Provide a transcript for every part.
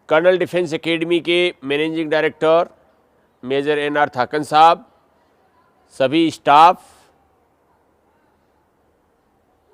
Colonel defence academy के managing director major NR थाकन साहब, सभी स्टाफ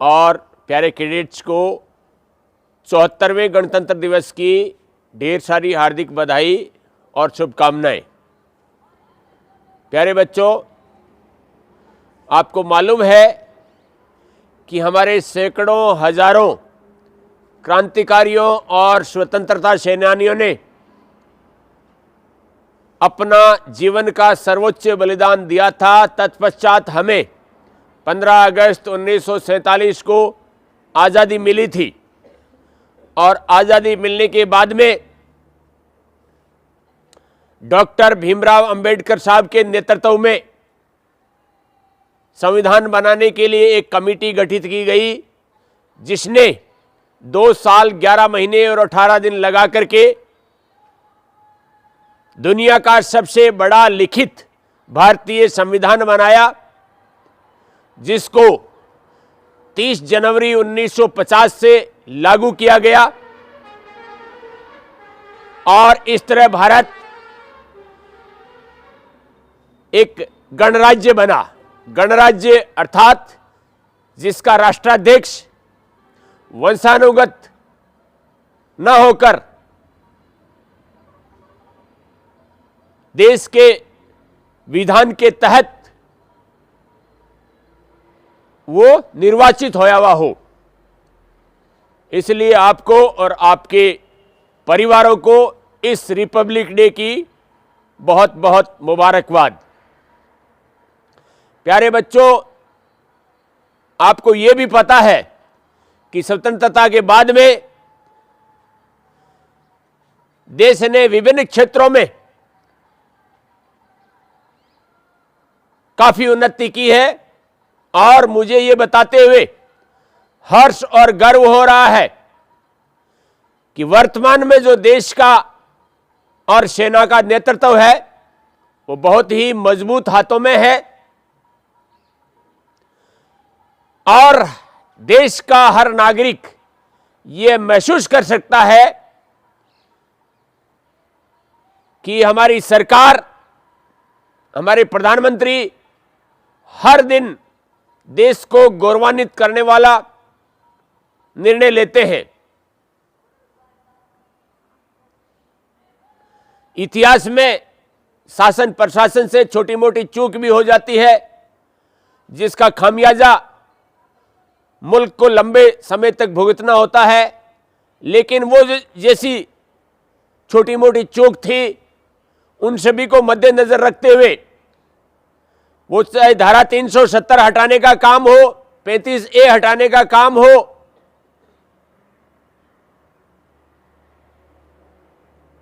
और प्यारे कैडेट्स को 74वें गणतंत्र दिवस की ढेर सारी हार्दिक बधाई और शुभकामनाएं। प्यारे बच्चों, आपको मालूम है कि हमारे सैकड़ों हजारों क्रांतिकारियों और स्वतंत्रता सेनानियों ने अपना जीवन का सर्वोच्च बलिदान दिया था। तत्पश्चात हमें 15 अगस्त 1947 को आज़ादी मिली थी और आज़ादी मिलने के बाद में डॉक्टर भीमराव अंबेडकर साहब के नेतृत्व में संविधान बनाने के लिए एक कमेटी गठित की गई, जिसने 2 साल 11 महीने और 18 दिन लगा करके दुनिया का सबसे बड़ा लिखित भारतीय संविधान बनाया, जिसको 30 जनवरी 1950 से लागू किया गया। और इस तरह भारत एक गणराज्य बना। गणराज्य अर्थात जिसका राष्ट्राध्यक्ष वंशानुगत न होकर देश के विधान के तहत वो निर्वाचित होया हुआ हो। इसलिए आपको और आपके परिवारों को इस रिपब्लिक डे की बहुत बहुत मुबारकबाद। प्यारे बच्चों, आपको ये भी पता है कि स्वतंत्रता के बाद में देश ने विभिन्न क्षेत्रों में काफी उन्नति की है और मुझे ये बताते हुए हर्ष और गर्व हो रहा है कि वर्तमान में जो देश का और सेना का नेतृत्व है वो बहुत ही मजबूत हाथों में है और देश का हर नागरिक ये महसूस कर सकता है कि हमारी सरकार, हमारे प्रधानमंत्री हर दिन देश को गौरवान्वित करने वाला निर्णय लेते हैं। इतिहास में शासन प्रशासन से छोटी मोटी चूक भी हो जाती है, जिसका खामियाजा मुल्क को लंबे समय तक भुगतना होता है। लेकिन वो जैसी छोटी मोटी चूक थी, उन सभी को मद्देनजर रखते हुए वो चाहे धारा 370 हटाने का काम हो, 35A हटाने का काम हो,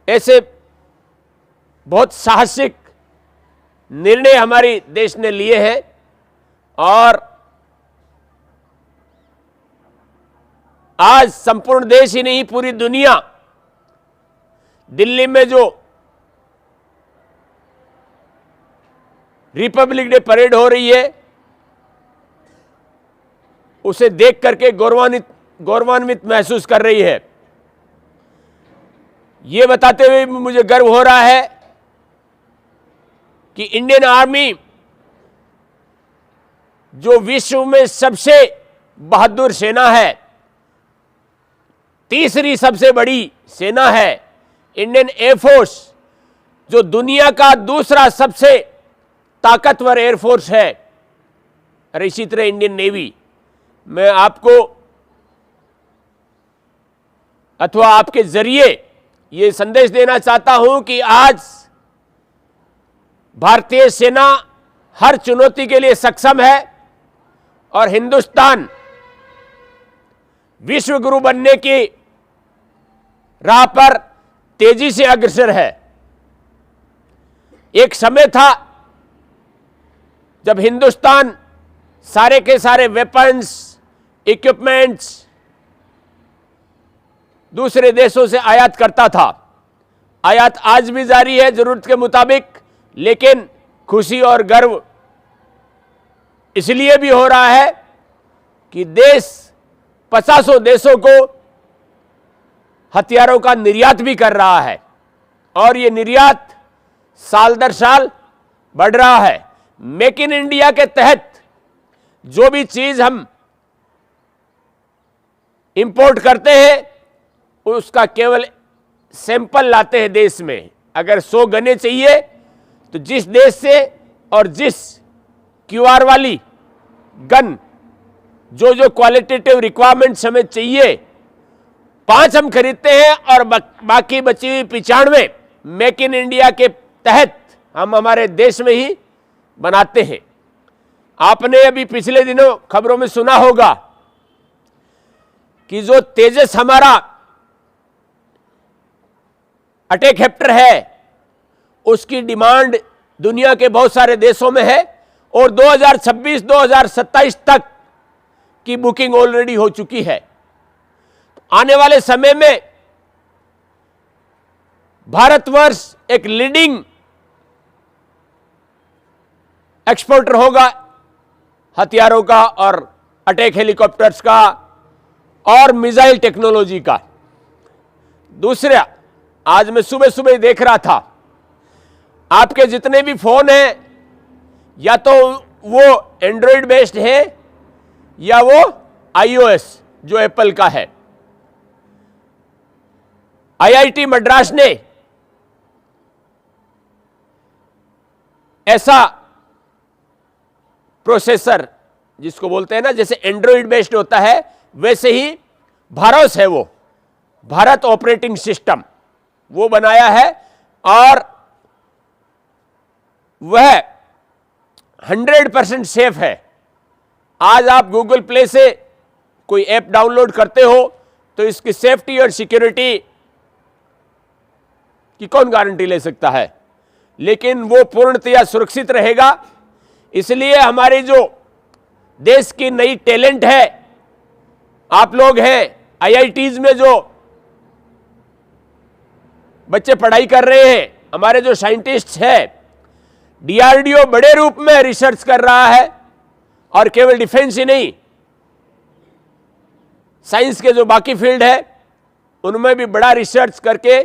ऐसे बहुत साहसिक निर्णय हमारे देश ने लिए हैं। और आज संपूर्ण देश ही नहीं, पूरी दुनिया दिल्ली में जो रिपब्लिक डे परेड हो रही है उसे देख करके गौरवान्वित महसूस कर रही है। यह बताते हुए मुझे गर्व हो रहा है कि इंडियन आर्मी जो विश्व में सबसे बहादुर सेना है, तीसरी सबसे बड़ी सेना है, इंडियन एयरफोर्स जो दुनिया का दूसरा सबसे ताकतवर एयरफोर्स है, और इसी तरह इंडियन नेवी। मैं आपको अथवा आपके जरिए ये संदेश देना चाहता हूं कि आज भारतीय सेना हर चुनौती के लिए सक्षम है और हिंदुस्तान विश्व गुरु बनने की राह पर तेजी से अग्रसर है। एक समय था जब हिंदुस्तान सारे के सारे वेपन्स, इक्विपमेंट्स दूसरे देशों से आयात करता था। आयात आज भी जारी है जरूरत के मुताबिक, लेकिन खुशी और गर्व इसलिए भी हो रहा है कि देश 50 देशों को हथियारों का निर्यात भी कर रहा है और ये निर्यात साल दर साल बढ़ रहा है। मेक इन इंडिया के तहत जो भी चीज हम इंपोर्ट करते हैं उसका केवल सैंपल लाते हैं देश में। अगर 100 गने चाहिए तो जिस देश से और जिस क्यूआर वाली गन जो जो क्वालिटेटिव रिक्वायरमेंट्स हमें चाहिए 5 हम खरीदते हैं और बाकी बची हुई 95 मेक इन इंडिया के तहत हम हमारे देश में ही बनाते हैं। आपने अभी पिछले दिनों खबरों में सुना होगा कि जो तेजस हमारा अटैक हेप्टर है उसकी डिमांड दुनिया के बहुत सारे देशों में है और 2026-2027 तक की बुकिंग ऑलरेडी हो चुकी है। आने वाले समय में भारतवर्ष एक लीडिंग एक्सपोर्टर होगा हथियारों का और अटैक हेलीकॉप्टर्स का और मिसाइल टेक्नोलॉजी का। दूसरा, आज मैं सुबह सुबह देख रहा था आपके जितने भी फोन हैं या तो वो एंड्रॉयड बेस्ड है या वो iOS जो एप्पल का है। IIT मद्रास ने ऐसा प्रोसेसर जिसको बोलते हैं ना, जैसे एंड्रॉयड बेस्ड होता है वैसे ही भारोस है, वो भारत ऑपरेटिंग सिस्टम वो बनाया है और वह 100% सेफ है। आज आप गूगल प्ले से कोई ऐप डाउनलोड करते हो तो इसकी सेफ्टी और सिक्योरिटी की कौन गारंटी ले सकता है, लेकिन वो पूर्णतया सुरक्षित रहेगा। इसलिए हमारी जो देश की नई टैलेंट है, आप लोग हैं IITs में जो बच्चे पढ़ाई कर रहे हैं, हमारे जो साइंटिस्ट हैं, DRDO बड़े रूप में रिसर्च कर रहा है और केवल डिफेंस ही नहीं, साइंस के जो बाकी फील्ड है उनमें भी बड़ा रिसर्च करके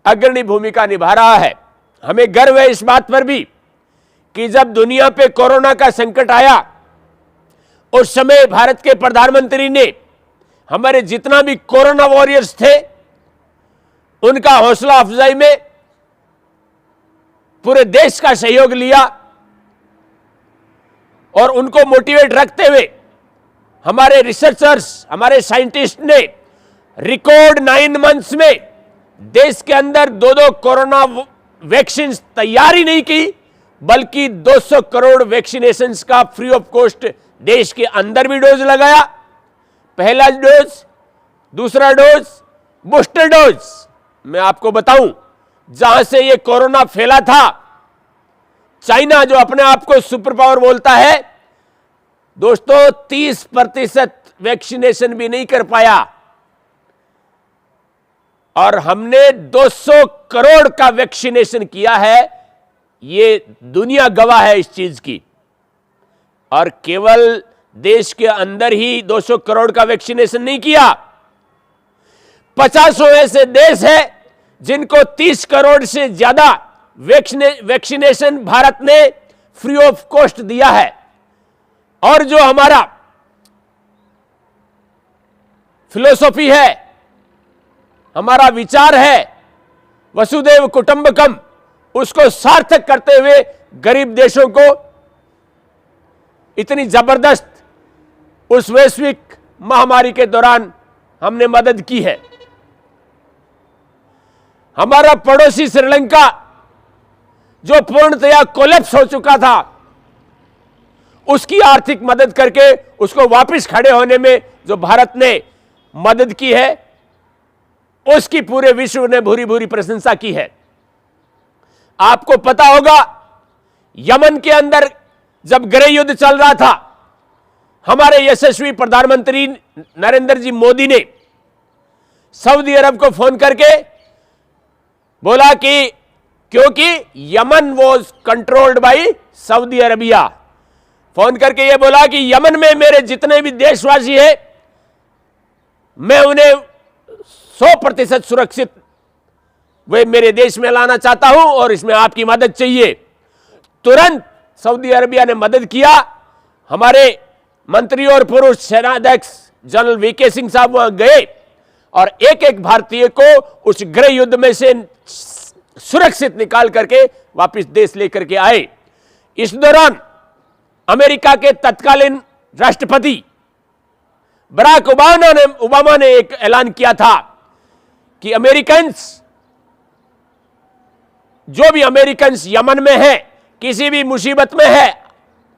अग्रणी भूमिका निभा रहा है। हमें गर्व है इस बात पर भी कि जब दुनिया पे कोरोना का संकट आया उस समय भारत के प्रधानमंत्री ने हमारे जितना भी कोरोना वॉरियर्स थे उनका हौसला अफजाई में पूरे देश का सहयोग लिया और उनको मोटिवेट रखते हुए हमारे रिसर्चर्स, हमारे साइंटिस्ट ने रिकॉर्ड 9 मंथ्स में देश के अंदर 2 कोरोना वैक्सीन तैयार ही नहीं की, बल्कि 200 करोड़ वैक्सीनेशंस का फ्री ऑफ कॉस्ट देश के अंदर भी डोज लगाया। पहला डोज, दूसरा डोज, बूस्टर डोज। मैं आपको बताऊं, जहां से ये कोरोना फैला था, चाइना जो अपने आप को सुपर पावर बोलता है, दोस्तों 30% वैक्सीनेशन भी नहीं कर पाया और हमने 200 करोड़ का वैक्सीनेशन किया है। ये दुनिया गवाह है इस चीज की। और केवल देश के अंदर ही 200 करोड़ का वैक्सीनेशन नहीं किया, 50 ऐसे देश हैं जिनको 30 करोड़ से ज्यादा वैक्सीनेशन भारत ने फ्री ऑफ कॉस्ट दिया है। और जो हमारा फिलॉसफी है, हमारा विचार है वसुधैव कुटुंबकम, उसको सार्थक करते हुए गरीब देशों को इतनी जबरदस्त उस वैश्विक महामारी के दौरान हमने मदद की है। हमारा पड़ोसी श्रीलंका जो पूर्णतया कोलैप्स हो चुका था, उसकी आर्थिक मदद करके उसको वापस खड़े होने में जो भारत ने मदद की है, उसकी पूरे विश्व ने भूरी भूरी प्रशंसा की है। आपको पता होगा, यमन के अंदर जब गृह युद्ध चल रहा था, हमारे यशस्वी प्रधानमंत्री नरेंद्र जी मोदी ने सऊदी अरब को फोन करके बोला कि क्योंकि Yemen was controlled by Saudi Arabia, phone करके यह बोला कि यमन में मेरे जितने भी देशवासी हैं, मैं उन्हें 100% सुरक्षित वे मेरे देश में लाना चाहता हूं और इसमें आपकी मदद चाहिए। तुरंत सऊदी अरबिया ने मदद किया। हमारे मंत्री और पूर्व सेनाध्यक्ष जनरल वीके सिंह साहब वहां गए और एक एक भारतीय को उस गृह युद्ध में से सुरक्षित निकाल करके वापस देश लेकर के आए। इस दौरान अमेरिका के तत्कालीन राष्ट्रपति बराक ओबामा ने एक ऐलान किया था कि जो भी अमेरिकन यमन में है, किसी भी मुसीबत में है,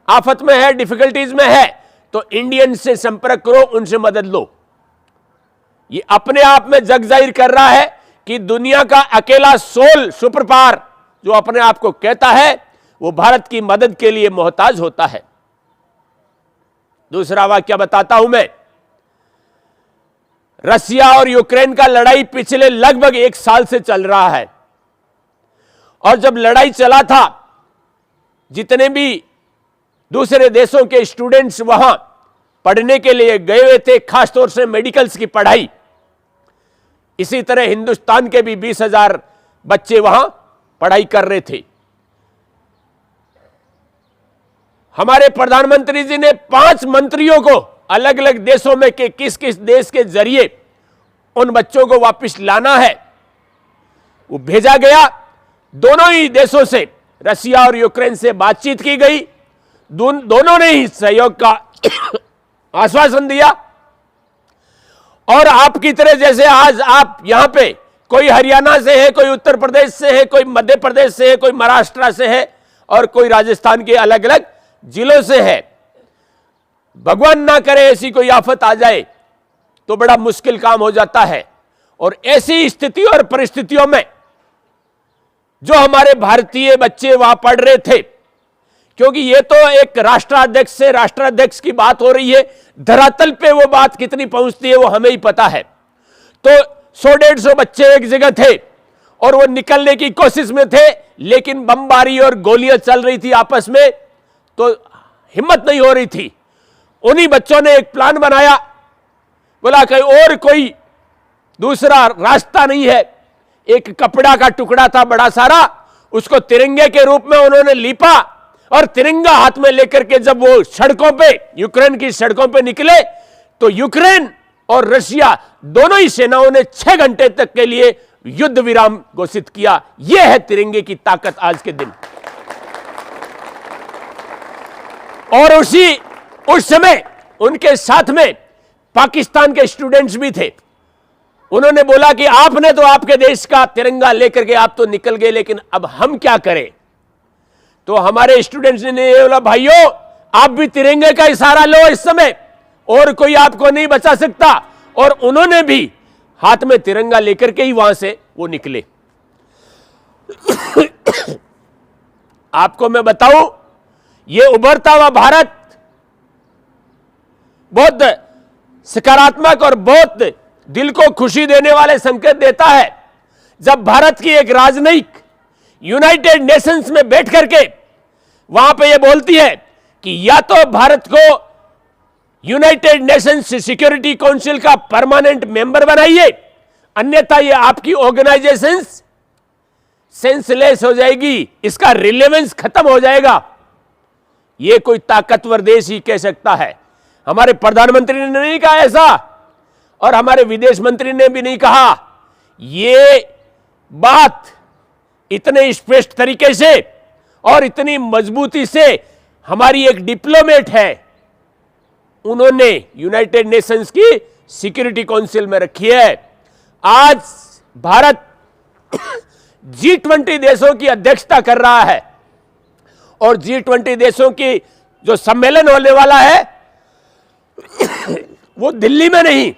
आफत में है, डिफिकल्टीज में है, तो इंडियन से संपर्क करो, उनसे मदद लो। ये अपने आप में जग जाहिर कर रहा है कि दुनिया का अकेला सोल सुपर पावर जो अपने आप को कहता है वो भारत की मदद के लिए मोहताज होता है। दूसरा वाक्य बताता हूं मैं। रसिया और यूक्रेन का लड़ाई पिछले लगभग 1 साल से चल रहा है और जब लड़ाई चला था, जितने भी दूसरे देशों के स्टूडेंट्स वहां पढ़ने के लिए गए हुए थे, खासतौर से मेडिकल्स की पढ़ाई, इसी तरह हिंदुस्तान के भी 20,000 बच्चे वहां पढ़ाई कर रहे थे। हमारे प्रधानमंत्री जी ने 5 मंत्रियों को अलग अलग देशों में के किस किस देश के जरिए उन बच्चों को वापस लाना है वो भेजा गया। दोनों ही देशों से, रसिया और यूक्रेन से बातचीत की गई। दोनों ने ही सहयोग का आश्वासन दिया। और आपकी तरह जैसे आज आप यहां पे कोई हरियाणा से है, कोई उत्तर प्रदेश से है, कोई मध्य प्रदेश से है, कोई महाराष्ट्र से है और कोई राजस्थान के अलग अलग जिलों से है, भगवान ना करे ऐसी कोई आफत आ जाए तो बड़ा मुश्किल काम हो जाता है। और ऐसी स्थिति और परिस्थितियों में जो हमारे भारतीय बच्चे वहां पढ़ रहे थे, क्योंकि ये तो एक राष्ट्राध्यक्ष से राष्ट्राध्यक्ष की बात हो रही है, धरातल पे वो बात कितनी पहुंचती है वो हमें ही पता है। तो 100-150 बच्चे एक जगह थे और वो निकलने की कोशिश में थे, लेकिन बमबारी और गोलियां चल रही थी आपस में, तो हिम्मत नहीं हो रही थी। उन्हीं बच्चों ने एक प्लान बनाया, बोला कि और कोई दूसरा रास्ता नहीं है। एक कपड़ा का टुकड़ा था बड़ा सारा, उसको तिरंगे के रूप में उन्होंने लीपा और तिरंगा हाथ में लेकर के जब वो सड़कों पे, यूक्रेन की सड़कों पे निकले, तो यूक्रेन और रशिया दोनों ही सेनाओं ने 6 घंटे तक के लिए युद्ध विराम घोषित किया। यह है तिरंगे की ताकत आज के दिन। और उस समय उनके साथ में पाकिस्तान के स्टूडेंट्स भी थे। उन्होंने बोला कि आपने तो आपके देश का तिरंगा लेकर के आप तो निकल गए, लेकिन अब हम क्या करें। तो हमारे स्टूडेंट्स ने बोला, भाइयों आप भी तिरंगे का इशारा लो इस समय, और कोई आपको नहीं बचा सकता। और उन्होंने भी हाथ में तिरंगा लेकर के ही वहां से वो निकले। आपको मैं बताऊं, ये उभरता हुआ भारत बहुत सकारात्मक और बहुत दिल को खुशी देने वाले संकेत देता है। जब भारत की एक राजनयिक यूनाइटेड नेशंस में बैठ करके वहां पे ये बोलती है कि या तो भारत को यूनाइटेड नेशंस सिक्योरिटी काउंसिल का परमानेंट मेंबर बनाइए, अन्यथा ये आपकी ऑर्गेनाइजेशन सेंसलेस हो जाएगी, इसका रिलेवेंस खत्म हो जाएगा। ये कोई ताकतवर देश ही कह सकता है। हमारे प्रधानमंत्री ने नहीं कहा ऐसा और हमारे विदेश मंत्री ने भी नहीं कहा। ये बात इतने स्पष्ट तरीके से और इतनी मजबूती से हमारी एक डिप्लोमेट है, उन्होंने यूनाइटेड नेशंस की सिक्योरिटी काउंसिल में रखी है। आज भारत G20 देशों की अध्यक्षता कर रहा है और G20 देशों की जो सम्मेलन होने वाला है वो दिल्ली में नहीं,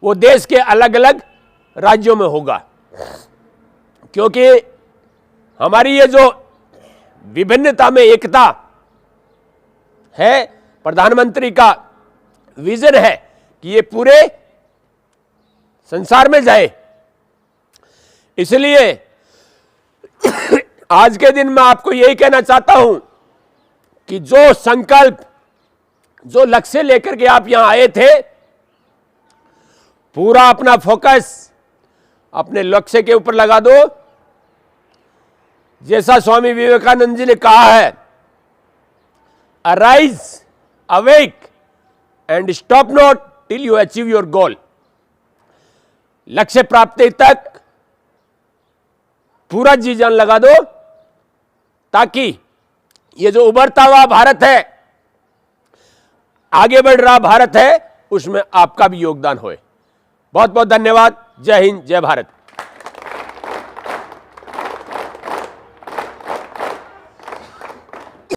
वो देश के अलग अलग राज्यों में होगा। क्योंकि हमारी ये जो विभिन्नता में एकता है, प्रधानमंत्री का विजन है कि ये पूरे संसार में जाए। इसलिए आज के दिन मैं आपको यही कहना चाहता हूं कि जो संकल्प, जो लक्ष्य लेकर के आप यहां आए थे, पूरा अपना फोकस अपने लक्ष्य के ऊपर लगा दो। जैसा स्वामी विवेकानंद जी ने कहा है, arise, awake and stop not till you achieve your goal. लक्ष्य प्राप्ति तक पूरा जी जान लगा दो, ताकि ये जो उभरता हुआ भारत है, आगे बढ़ रहा भारत है, उसमें आपका भी योगदान होए। बहुत बहुत धन्यवाद। जय हिंद, जय भारत।